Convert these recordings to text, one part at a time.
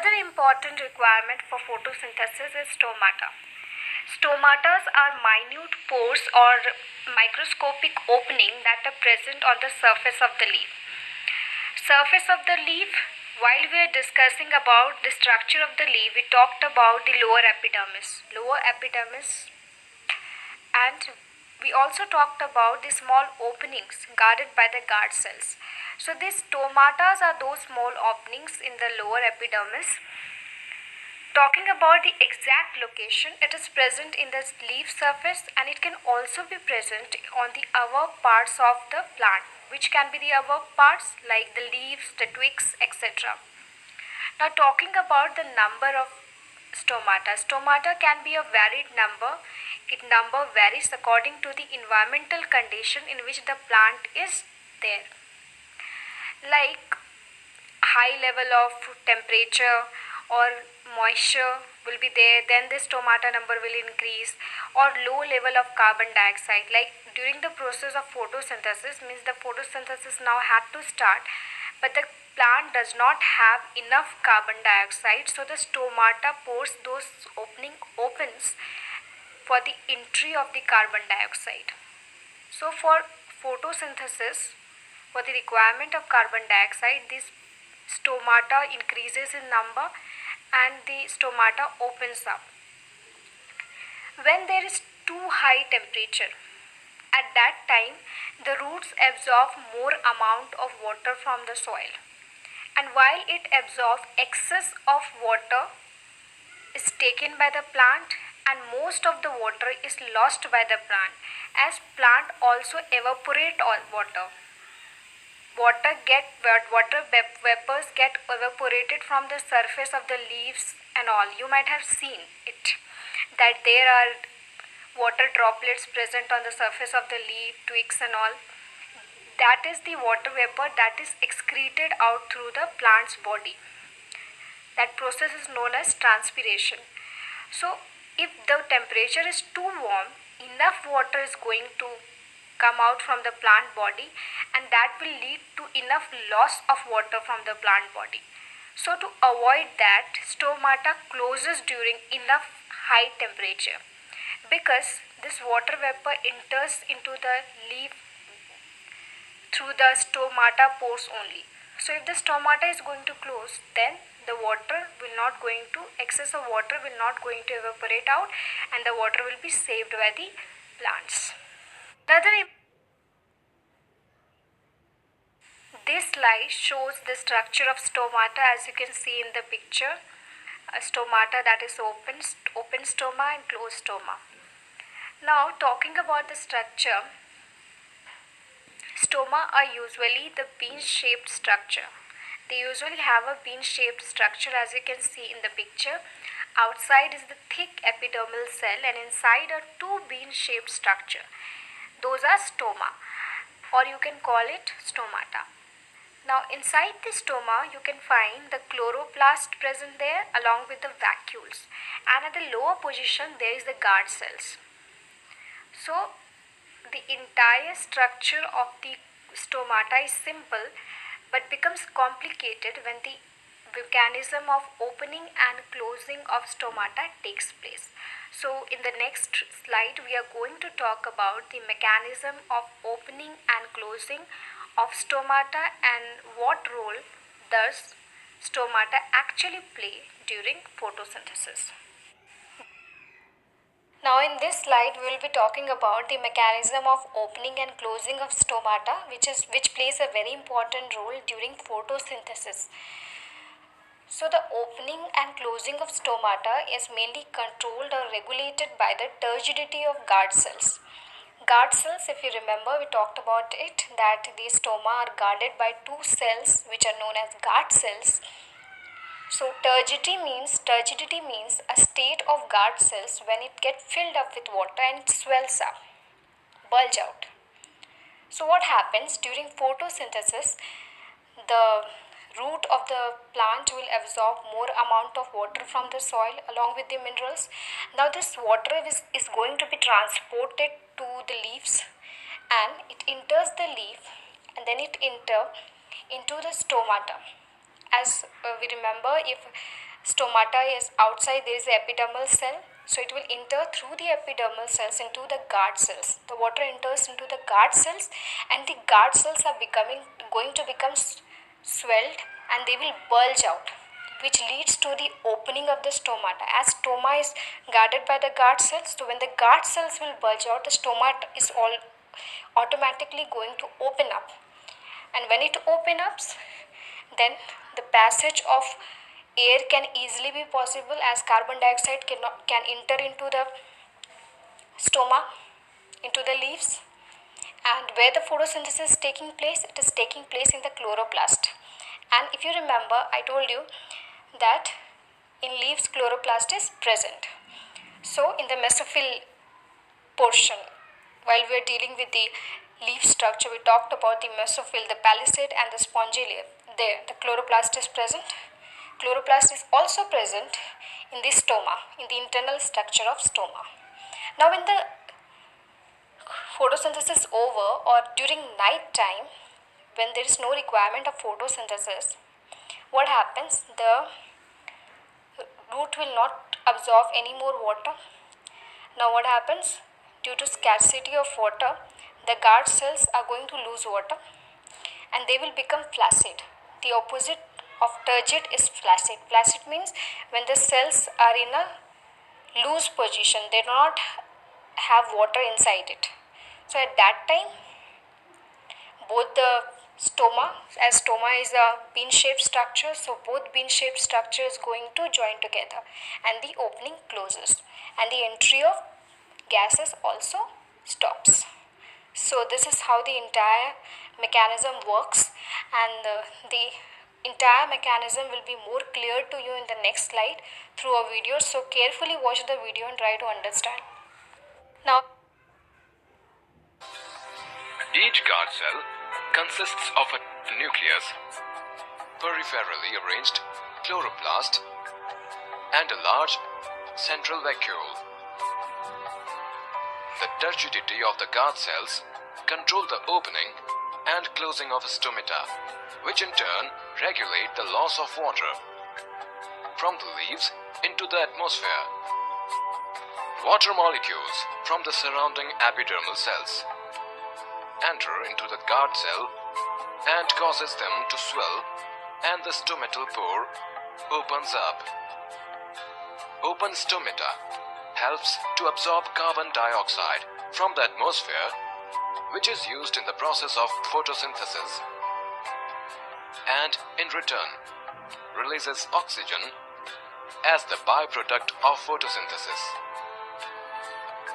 Another important requirement for photosynthesis is stomata. Stomatas are minute pores or microscopic opening that are present on the surface of the leaf. Surface of the leaf, while we are discussing about the structure of the leaf, we talked about the lower epidermis. And we also talked about the small openings guarded by the guard cells. So these stomatas are those small openings in the lower epidermis. Talking about the exact location, it is present in the leaf surface and it can also be present on the other parts of the plant, which can be the other parts like the leaves, the twigs, etc. Now talking about the number of stomata. Stomata can be a varied number. Its number varies according to the environmental condition in which the plant is there. Like high level of temperature or moisture will be there, then the stomata number will increase, or low level of carbon dioxide. Like during the process of photosynthesis, means the photosynthesis now had to start, but the plant does not have enough carbon dioxide, so the stomata pores those opens for the entry of the carbon dioxide. So for photosynthesis, for the requirement of carbon dioxide, this stomata increases in number and the stomata opens up. When there is too high temperature, at that time the roots absorb more amount of water from the soil, and while it absorbs, excess of water is taken by the plant and most of the water is lost by the plant, as plant also evaporate all water. Water vapors get evaporated from the surface of the leaves and all. You might have seen it, that there are water droplets present on the surface of the leaf, twigs and all. That is the water vapor that is excreted out through the plant's body. That process is known as transpiration. So if the temperature is too warm, enough water is going to come out from the plant body, and that will lead to enough loss of water from the plant body. So to avoid that, stomata closes during enough high temperature, because this water vapor enters into the leaf through the stomata pores only. So if the stomata is going to close, then the water will not going to, excess of water will not going to evaporate out, and the water will be saved by the plants. This slide shows the structure of stomata, as you can see in the picture. A stomata, that is open stoma and closed stoma. Now talking about the structure, stoma are usually the bean-shaped structure. They usually have a bean-shaped structure, as you can see in the picture. Outside is the thick epidermal cell and inside are two bean-shaped structure. Those are stoma, or you can call it stomata. Now inside the stoma you can find the chloroplast present there along with the vacuoles, and at the lower position there is the guard cells. So the entire structure of the stomata is simple but becomes complicated when the mechanism of opening and closing of stomata takes place. So in the next slide we are going to talk about the mechanism of opening and closing of stomata and what role does stomata actually play during photosynthesis. Now in this slide we will be talking about the mechanism of opening and closing of stomata, which plays a very important role during photosynthesis. So the opening and closing of stomata is mainly controlled or regulated by the turgidity of guard cells. Guard cells, if you remember, we talked about it, that the stoma are guarded by two cells which are known as guard cells. So turgidity means a state of guard cells when it gets filled up with water and it swells up, bulge out. So what happens during photosynthesis? The root of the plant will absorb more amount of water from the soil along with the minerals. Now this water is going to be transported to the leaves, and it enters the leaf and then it enter into the stomata. As we remember, if Stomata is outside, there is the epidermal cell. So it will enter through the epidermal cells into the guard cells. The water enters into the guard cells, and the guard cells are going to become swelled, and they will bulge out, which leads to the opening of the stomata. As stoma is guarded by the guard cells, so when the guard cells will bulge out, the stomata is all automatically going to open up. And when it opens up, then the passage of air can easily be possible, as carbon dioxide can enter into the stoma, into the leaves. And where the photosynthesis is taking place, it is taking place in the chloroplast. And if you remember, I told you that in leaves chloroplast is present. So in the mesophyll portion, while we are dealing with the leaf structure, we talked about the mesophyll, the palisade and the spongy layer. There the chloroplast is present. Chloroplast is also present in the stoma, in the internal structure of stoma. Now when the photosynthesis is over, or during night time, when there is no requirement of photosynthesis, what happens? The root will not absorb any more water. Now what happens? Due to scarcity of water, the guard cells are going to lose water, and they will become flaccid. The opposite of turgid is flaccid. Flaccid means when the cells are in a loose position, they do not have water inside it. So at that time, both the stoma, as stoma is a bean-shaped structure, so both bean-shaped structure is going to join together, and the opening closes, and the entry of gases also stops. So this is how the entire mechanism works, and the entire mechanism will be more clear to you in the next slide through a video. So carefully watch the video and try to understand. Now, each guard cell consists of a nucleus, peripherally arranged chloroplast, and a large central vacuole. The turgidity of the guard cells control the opening and closing of stomata, which in turn regulate the loss of water from the leaves into the atmosphere. Water molecules from the surrounding epidermal cells enter into the guard cell and causes them to swell, and the stomatal pore opens up. Open stomata helps to absorb carbon dioxide from the atmosphere, which is used in the process of photosynthesis, and in return releases oxygen as the byproduct of photosynthesis.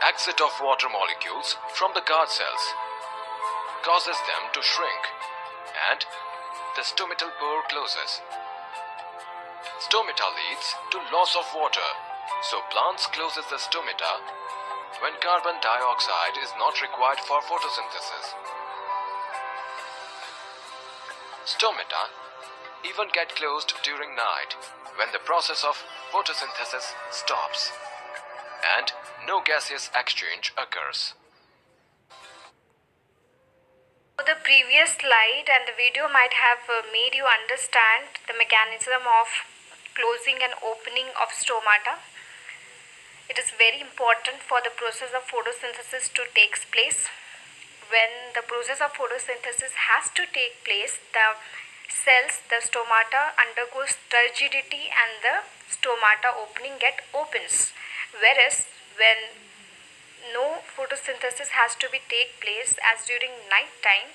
Exit of water molecules from the guard cells causes them to shrink, and the stomatal pore closes. Stomata leads to loss of water, so plants closes the stomata when carbon dioxide is not required for photosynthesis. Stomata even get closed during night when the process of photosynthesis stops and no gaseous exchange occurs. the previous slide and the video might have made you understand the mechanism of closing and opening of stomata. It is very important for the process of photosynthesis to take place. When the process of photosynthesis has to take place, the cells, the stomata undergoes turgidity and the stomata opening opens. Whereas when no photosynthesis has to be take place, as during night time,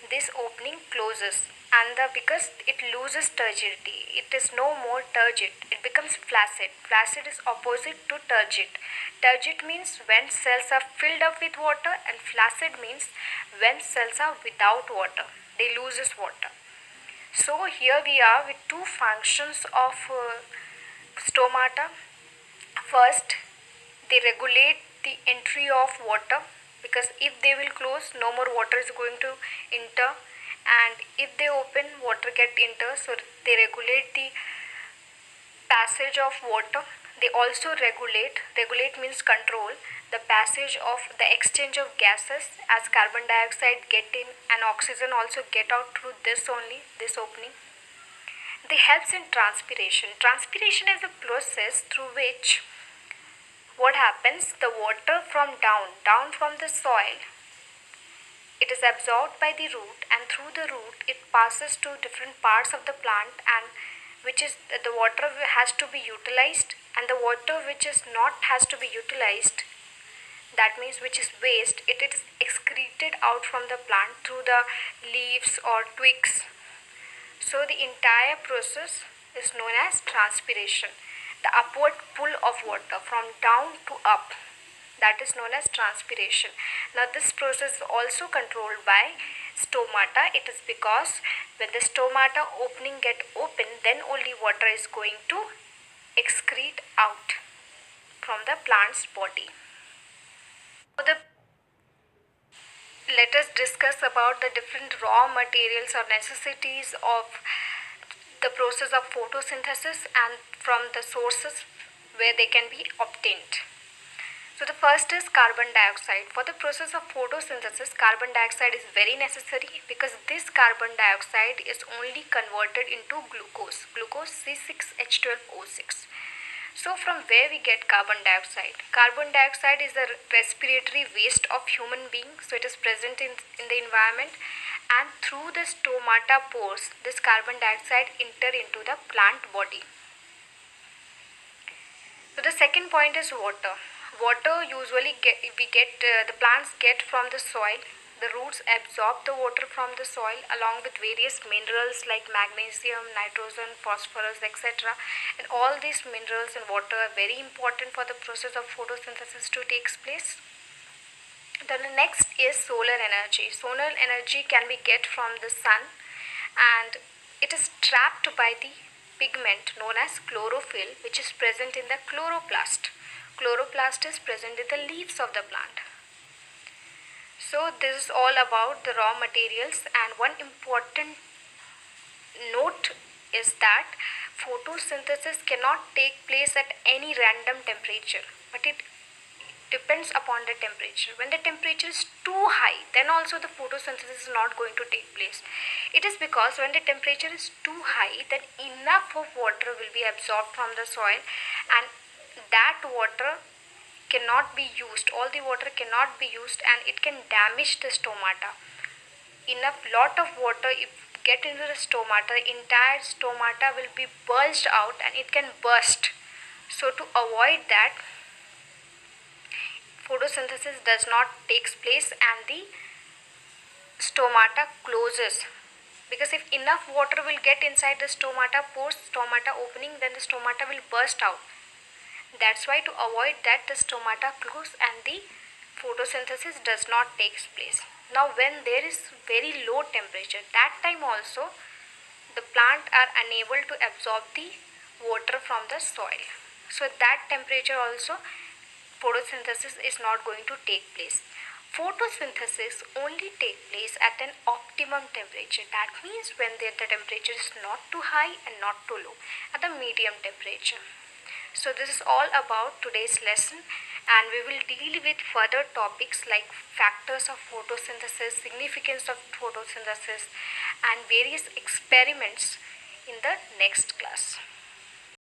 this opening closes, and because it loses turgidity, it is no more turgid, it becomes flaccid. Flaccid is opposite to turgid. Turgid means when cells are filled up with water, and flaccid means when cells are without water, they loses water. So here we are with two functions of stomata. First, they regulate the entry of water, because if they will close, no more water is going to enter, and if they open, water get enter. So they regulate the passage of water. They also regulate means control the passage of the exchange of gases, as carbon dioxide get in and oxygen also get out through this only, this opening. they helps in transpiration. Transpiration is a process through which what happens, the water from down from the soil, it is absorbed by the root, and through the root it passes to different parts of the plant, and which is the water has to be utilized, and the water which is not has to be utilized, that means which is waste, it is excreted out from the plant through the leaves or twigs. So the entire process is known as transpiration. The upward pull of water from down to up, that is known as transpiration. Now this process is also controlled by stomata. It is because when the stomata opening get open, then only water is going to excrete out from the plant's body. Let us discuss about the different raw materials or necessities of the process of photosynthesis and from the sources where they can be obtained. So the first is carbon dioxide. For the process of photosynthesis, carbon dioxide is very necessary because this carbon dioxide is only converted into glucose C6H12O6. So from where we get carbon dioxide? Carbon dioxide is the respiratory waste of human beings, so it is present in the environment, and through the stomata pores, this carbon dioxide enter into the plant body. So the second point is water. Water usually the plants get from the soil. The roots absorb the water from the soil along with various minerals like magnesium, nitrogen, phosphorus, etc. And all these minerals and water are very important for the process of photosynthesis to take place. Then the next is solar energy. Solar energy can be get from the sun, and it is trapped by the pigment known as chlorophyll, which is present in the chloroplast. Chloroplast is present in the leaves of the plant. So this is all about the raw materials, and one important note is that photosynthesis cannot take place at any random temperature, but it depends upon the temperature. When the temperature is too high, then also the photosynthesis is not going to take place. It is because when the temperature is too high, then enough of water will be absorbed from the soil, and that water cannot be used. All the water cannot be used, and it can damage the stomata. Enough lot of water if get into the stomata, the entire stomata will be bulged out and it can burst. So to avoid that, photosynthesis does not takes place and the stomata closes, because if enough water will get inside the stomata pores, stomata opening, then the stomata will burst out. That's why to avoid that, the stomata close and the photosynthesis does not take place. Now when there is very low temperature, that time also the plant are unable to absorb the water from the soil. So that temperature also photosynthesis is not going to take place. Photosynthesis only take place at an optimum temperature. That means when the temperature is not too high and not too low, at the medium temperature. So this is all about today's lesson, and we will deal with further topics like factors of photosynthesis, significance of photosynthesis, and various experiments in the next class.